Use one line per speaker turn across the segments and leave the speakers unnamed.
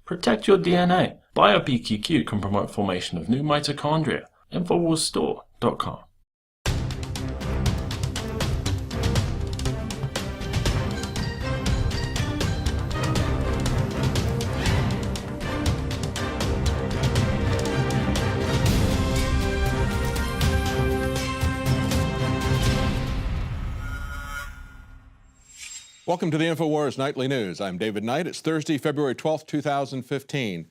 Protect your DNA. BioPQQ can promote formation of new mitochondria. Infowarsstore.com.
Welcome to the Infowars Nightly News. I'm David Knight. It's Thursday, February 12th, 2015.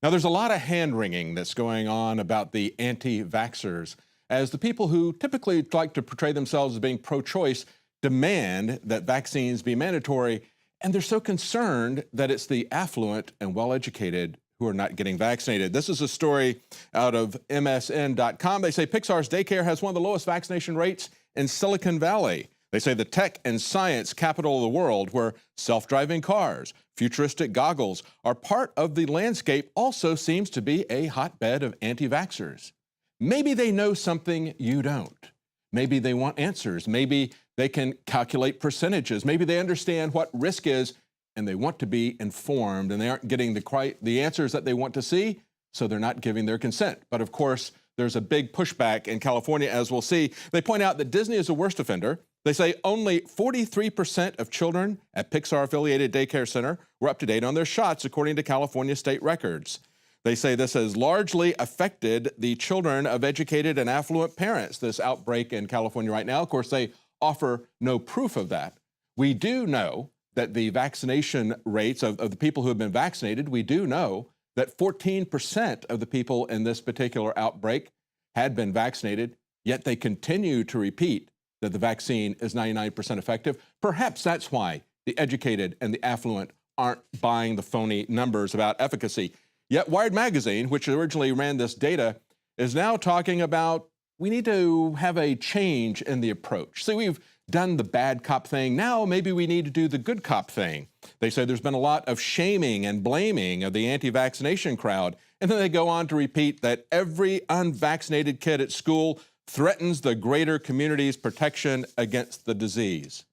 Now, there's a lot of hand-wringing that's going on about the anti-vaxxers, as the people who typically like to portray themselves as being pro-choice demand that vaccines be mandatory, and they're so concerned that it's the affluent and well-educated who are not getting vaccinated. This is a story out of MSN.com. They say Pixar's daycare has one of the lowest vaccination rates in Silicon Valley. They say the tech and science capital of the world, where self-driving cars, futuristic goggles are part of the landscape, also seems to be a hotbed of anti-vaxxers. Maybe they know something you don't. Maybe they want answers. Maybe they can calculate percentages. Maybe they understand what risk is and they want to be informed, and they aren't getting the answers that they want to see, so they're not giving their consent. But of course, there's a big pushback in California, as we'll see. They point out that Disney is the worst offender. They say only 43% of children at Pixar-affiliated daycare center were up to date on their shots, according to California state records. They say this has largely affected the children of educated and affluent parents, this outbreak in California right now. Of course, they offer no proof of that. We do know that the vaccination rates of the people who have been vaccinated, we do know that 14% of the people in this particular outbreak had been vaccinated, yet they continue to repeat that the vaccine is 99% effective. Perhaps that's why the educated and the affluent aren't buying the phony numbers about efficacy. Yet Wired magazine, which originally ran this data, is now talking about we need to have a change in the approach. See, we've done the bad cop thing. Now maybe we need to do the good cop thing. They say there's been a lot of shaming and blaming of the anti-vaccination crowd. And then they go on to repeat that every unvaccinated kid at school threatens the greater community's protection against the disease.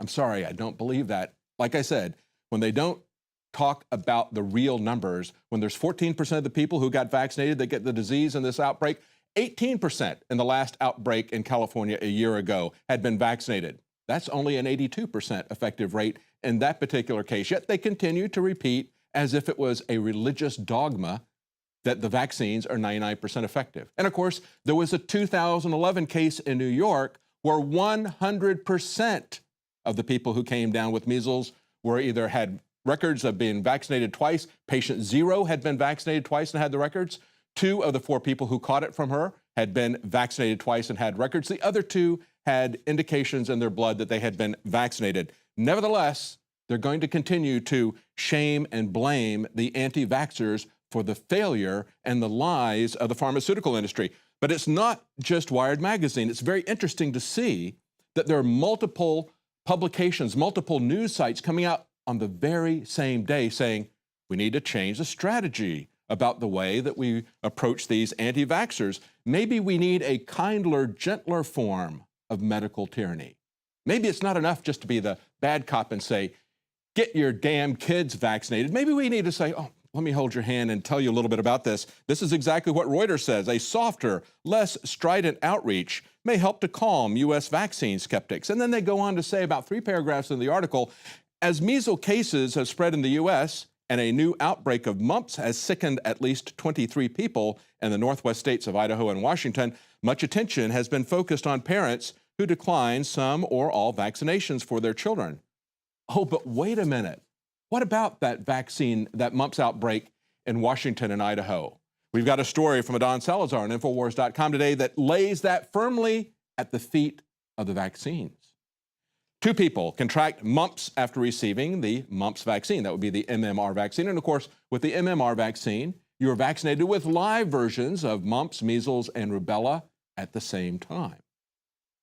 I'm sorry, I don't believe that. Like I said, when they don't talk about the real numbers, when there's 14% of the people who got vaccinated that get the disease in this outbreak, 18% in the last outbreak in California a year ago had been vaccinated. That's only an 82% effective rate in that particular case. Yet they continue to repeat as if it was a religious dogma that the vaccines are 99% effective. And of course, there was a 2011 case in New York where 100% of the people who came down with measles were either had records of being vaccinated twice. Patient 0 had been vaccinated twice and had the records. 2 of the 4 people who caught it from her had been vaccinated twice and had records. The other 2 had indications in their blood that they had been vaccinated. Nevertheless, they're going to continue to shame and blame the anti-vaxxers for the failure and the lies of the pharmaceutical industry. But it's not just Wired magazine. It's very interesting to see that there are multiple publications, multiple news sites coming out on the very same day saying, we need to change the strategy about the way that we approach these anti-vaxxers. Maybe we need a kindler, gentler form of medical tyranny. Maybe it's not enough just to be the bad cop and say, get your damn kids vaccinated. Maybe we need to say, oh, let me hold your hand and tell you a little bit about this. This is exactly what Reuters says. A softer, less strident outreach may help to calm U.S. vaccine skeptics. And then they go on to say about 3 paragraphs in the article, as measles cases have spread in the U.S., and a new outbreak of mumps has sickened at least 23 people in the northwest states of Idaho and Washington, much attention has been focused on parents who decline some or all vaccinations for their children. Oh, but wait a minute. What about that vaccine, that mumps outbreak in Washington and Idaho? We've got a story from Adon Salazar on Infowars.com today that lays that firmly at the feet of the vaccines. 2 people contract mumps after receiving the mumps vaccine. That would be the MMR vaccine. And of course, with the MMR vaccine, you are vaccinated with live versions of mumps, measles, and rubella at the same time.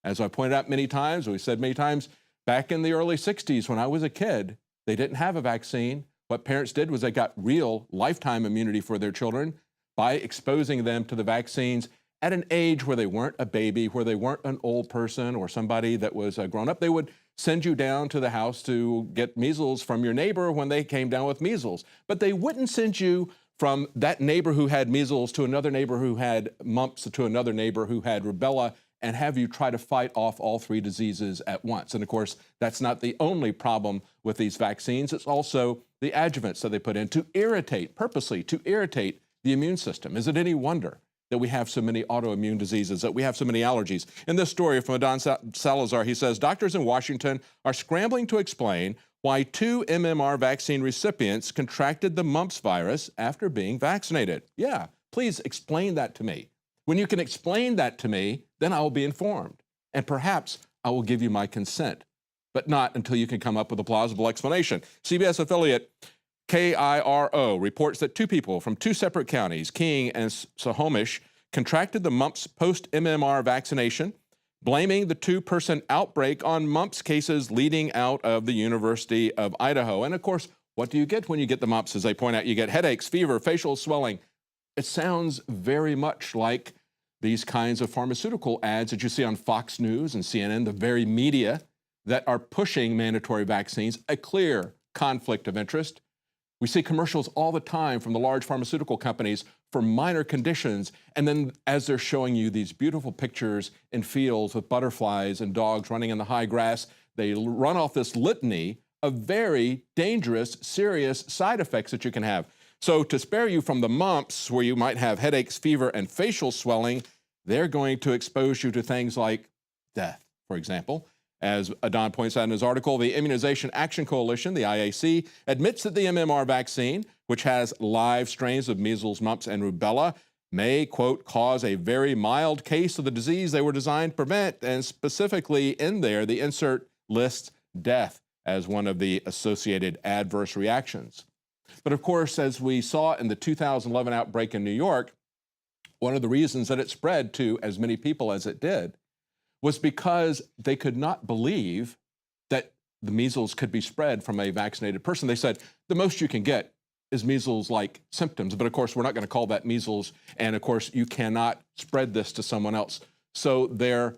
As I pointed out many times, we said many times, back in the early 60s when I was a kid, they didn't have a vaccine. What parents did was they got real lifetime immunity for their children by exposing them to the vaccines at an age where they weren't a baby, where they weren't an old person or somebody that was grown up. They would send you down to the house to get measles from your neighbor when they came down with measles. But they wouldn't send you from that neighbor who had measles to another neighbor who had mumps to another neighbor who had rubella and have you try to fight off all three diseases at once. And of course, that's not the only problem with these vaccines. It's also the adjuvants that they put in to irritate, purposely to irritate the immune system. Is it any wonder that we have so many autoimmune diseases, that we have so many allergies? In this story from Don Salazar, he says, doctors in Washington are scrambling to explain why 2 MMR vaccine recipients contracted the mumps virus after being vaccinated. Yeah, please explain that to me. When you can explain that to me, then I will be informed. And perhaps I will give you my consent, but not until you can come up with a plausible explanation. CBS affiliate KIRO reports that 2 people from 2 separate counties, King and Snohomish, contracted the mumps post-MMR vaccination, blaming the 2-person outbreak on mumps cases leading out of the University of Idaho. And of course, what do you get when you get the mumps? As they point out, you get headaches, fever, facial swelling. It sounds very much like these kinds of pharmaceutical ads that you see on Fox News and CNN, the very media that are pushing mandatory vaccines, a clear conflict of interest. We see commercials all the time from the large pharmaceutical companies for minor conditions, and then as they're showing you these beautiful pictures in fields with butterflies and dogs running in the high grass, they run off this litany of very dangerous, serious side effects that you can have. So to spare you from the mumps, where you might have headaches, fever, and facial swelling, they're going to expose you to things like death, for example. As Adon points out in his article, the Immunization Action Coalition, the IAC, admits that the MMR vaccine, which has live strains of measles, mumps, and rubella, may, quote, cause a very mild case of the disease they were designed to prevent. And specifically in there, the insert lists death as one of the associated adverse reactions. But of course, as we saw in the 2011 outbreak in New York, one of the reasons that it spread to as many people as it did was because they could not believe that the measles could be spread from a vaccinated person. They said, the most you can get is measles-like symptoms. But of course, we're not going to call that measles. And of course, you cannot spread this to someone else. So their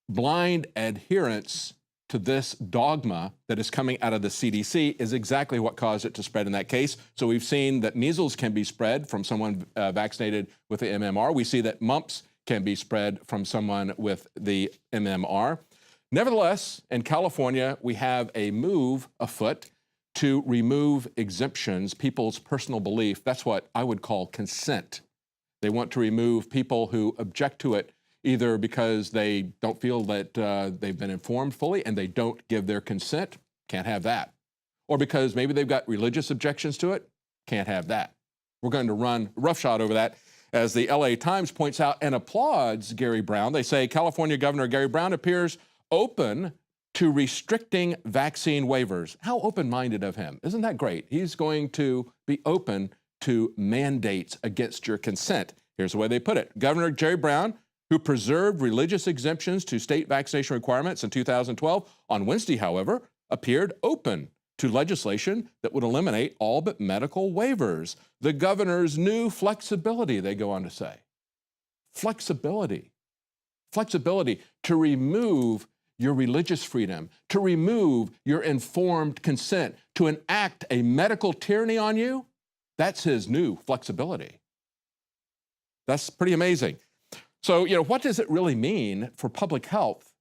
blind adherence to this dogma that is coming out of the CDC is exactly what caused it to spread in that case. So we've seen that measles can be spread from someone vaccinated with the MMR. We see that mumps can be spread from someone with the MMR. Nevertheless, in California, we have a move afoot to remove exemptions, people's personal belief. That's what I would call consent. They want to remove people who object to it either because they don't feel that they've been informed fully and they don't give their consent, can't have that. Or because maybe they've got religious objections to it, can't have that. We're going to run roughshod over that. As the LA Times points out and applauds Gary Brown, they say California Governor Gary Brown appears open to restricting vaccine waivers. How open-minded of him. Isn't that great? He's going to be open to mandates against your consent. Here's the way they put it. Governor Jerry Brown, who preserved religious exemptions to state vaccination requirements in 2012, on Wednesday, however, appeared open to legislation that would eliminate all but medical waivers. The governor's new flexibility, they go on to say. Flexibility. Flexibility to remove your religious freedom, to remove your informed consent, to enact a medical tyranny on you. That's his new flexibility. That's pretty amazing. So, what does it really mean for public health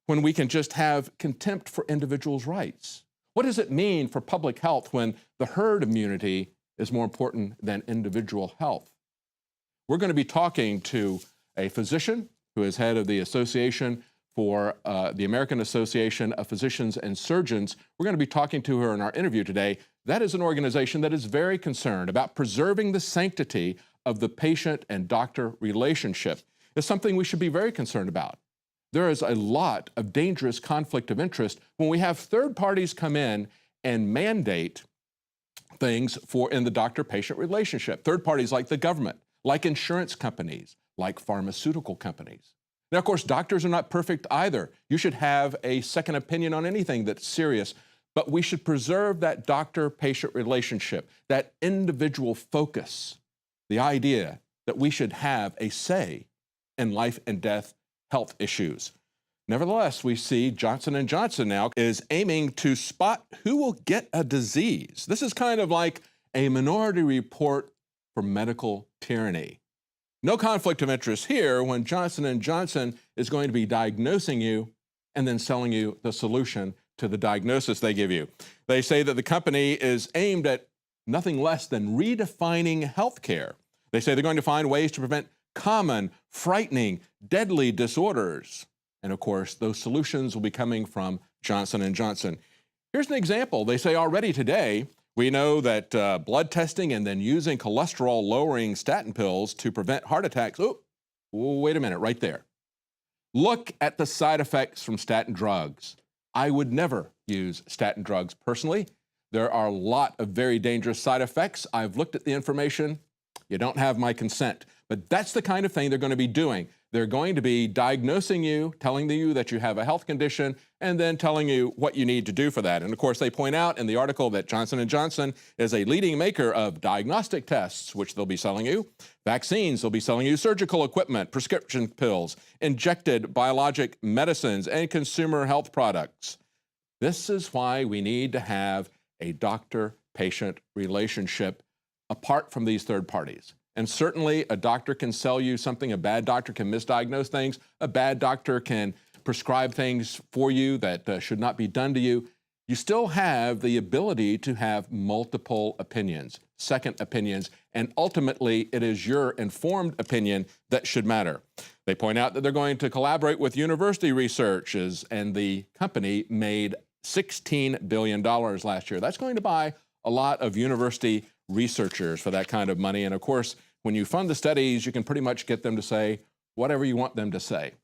when we can just have contempt for individuals' rights? What does it mean for public health when the herd immunity is more important than individual health? We're going to be talking to a physician who is head of the Association for the American Association of Physicians and Surgeons. We're going to be talking to her in our interview today. That is an organization that is very concerned about preserving the sanctity of the patient and doctor relationship. It's something we should be very concerned about. There is a lot of dangerous conflict of interest when we have third parties come in and mandate things in the doctor-patient relationship. Third parties like the government, like insurance companies, like pharmaceutical companies. Now, of course, doctors are not perfect either. You should have a second opinion on anything that's serious, but we should preserve that doctor-patient relationship, that individual focus, the idea that we should have a say in life and death health issues. Nevertheless, we see Johnson & Johnson now is aiming to spot who will get a disease. This is kind of like a Minority Report for medical tyranny. No conflict of interest here when Johnson & Johnson is going to be diagnosing you and then selling you the solution to the diagnosis they give you. They say that the company is aimed at nothing less than redefining healthcare. They say they're going to find ways to prevent common, frightening, deadly disorders. And of course, those solutions will be coming from Johnson & Johnson. Here's an example. They say already today, we know that blood testing and then using cholesterol-lowering statin pills to prevent heart attacks. Oh, wait a minute, right there. Look at the side effects from statin drugs. I would never use statin drugs personally. There are a lot of very dangerous side effects. I've looked at the information. You don't have my consent. But that's the kind of thing they're going to be doing. They're going to be diagnosing you, telling you that you have a health condition, and then telling you what you need to do for that. And of course, they point out in the article that Johnson & Johnson is a leading maker of diagnostic tests, which they'll be selling you, vaccines, they'll be selling you surgical equipment, prescription pills, injected biologic medicines, and consumer health products. This is why we need to have a doctor-patient relationship apart from these third parties. And certainly a doctor can sell you something, a bad doctor can misdiagnose things, a bad doctor can prescribe things for you that should not be done to you. You still have the ability to have multiple opinions, second opinions, and ultimately it is your informed opinion that should matter. They point out that they're going to collaborate with university researchers, and the company made $16 billion last year. That's going to buy a lot of university researchers for that kind of money. And of course, when you fund the studies, you can pretty much get them to say whatever you want them to say.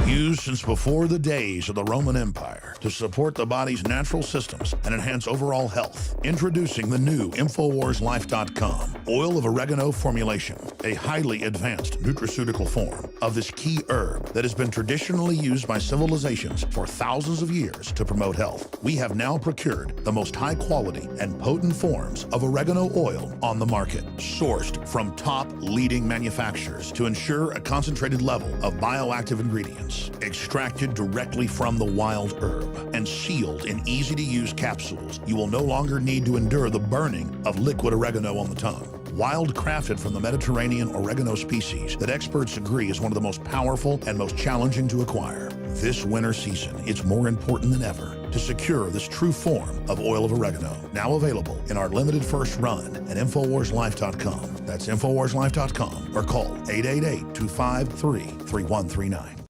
Used since before the days of the Roman Empire to support the body's natural systems and enhance overall health. Introducing the new InfoWarsLife.com oil of oregano formulation, a highly advanced nutraceutical form of this key herb that has been traditionally used by civilizations for thousands of years to promote health. We have now procured the most high quality and potent forms of oregano oil on the market, sourced from top leading manufacturers to ensure a concentrated level of bioactive ingredients, extracted directly from the wild herb and sealed in easy-to-use capsules. You will no longer need to endure the burning of liquid oregano on the tongue. Wild crafted from the Mediterranean oregano species that experts agree is one of the most powerful and most challenging to acquire. This winter season, it's more important than ever to secure this true form of oil of oregano. Now available in our limited first run at InfoWarsLife.com. That's InfoWarsLife.com or call 888-253-3139.